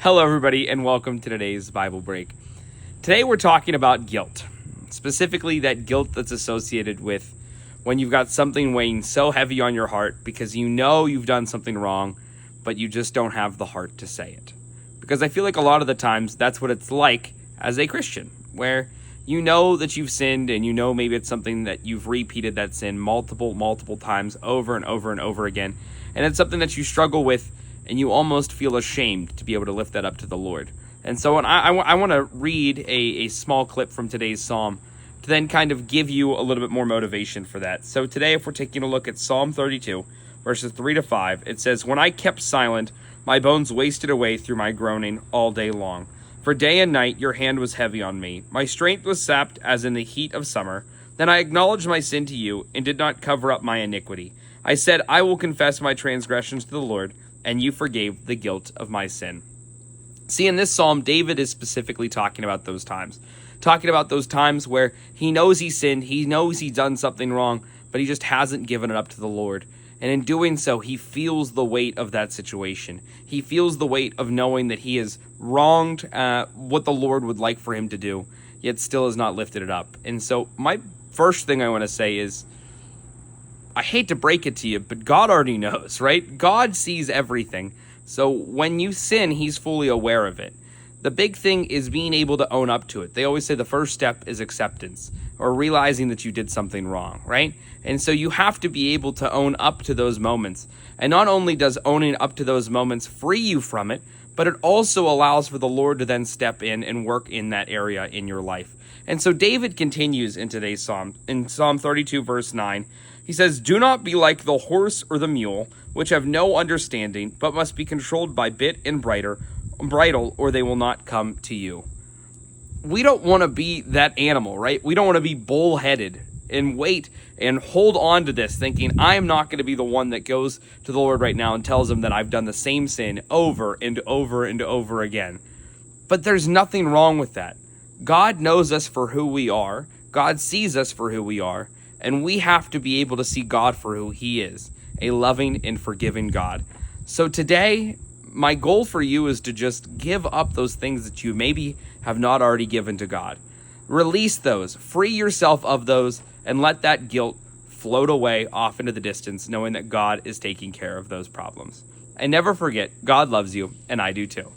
Hello, everybody, and welcome to today's Bible break. Today, we're talking about guilt, specifically that guilt that's associated with when you've got something weighing so heavy on your heart because you know you've done something wrong, but you just don't have the heart to say it. Because I feel like a lot of the times that's what it's like as a Christian, where you know that you've sinned and you know maybe it's something that you've repeated that sin multiple times over and over again. And it's something that you struggle with and you almost feel ashamed to be able to lift that up to the Lord. And so I want to read a small clip from today's psalm to then kind of give you a little bit more motivation for that. So today, if we're taking a look at Psalm 32, verses 3 to 5, it says, "When I kept silent, my bones wasted away through my groaning all day long. For day and night your hand was heavy on me. My strength was sapped as in the heat of summer. Then I acknowledged my sin to you and did not cover up my iniquity. I said, I will confess my transgressions to the Lord, and you forgave the guilt of my sin." See, in this psalm, David is specifically talking about those times where he knows he sinned, he knows he's done something wrong, but he just hasn't given it up to the Lord. And in doing so, he feels the weight of that situation. He feels the weight of knowing that he has wronged what the Lord would like for him to do, yet still has not lifted it up. And so my first thing I want to say is, I hate to break it to you, but God already knows, right? God sees everything. So when you sin, he's fully aware of it. The big thing is being able to own up to it. They always say the first step is acceptance, or realizing that you did something wrong, right? And so you have to be able to own up to those moments. And not only does owning up to those moments free you from it, but it also allows for the Lord to then step in and work in that area in your life. And so David continues in today's psalm. In Psalm 32, verse 9, he says, "Do not be like the horse or the mule, which have no understanding, but must be controlled by bit and bridle, or they will not come to you." We don't want to be that animal, right? We don't want to be bullheaded and wait and hold on to this thinking, I am not going to be the one that goes to the Lord right now and tells him that I've done the same sin over and over and over again. But there's nothing wrong with that. God knows us for who we are. God sees us for who we are. And we have to be able to see God for who he is, a loving and forgiving God. So today, my goal for you is to just give up those things that you maybe have not already given to God. Release those, free yourself of those, and let that guilt float away off into the distance, knowing that God is taking care of those problems. And never forget, God loves you, and I do too.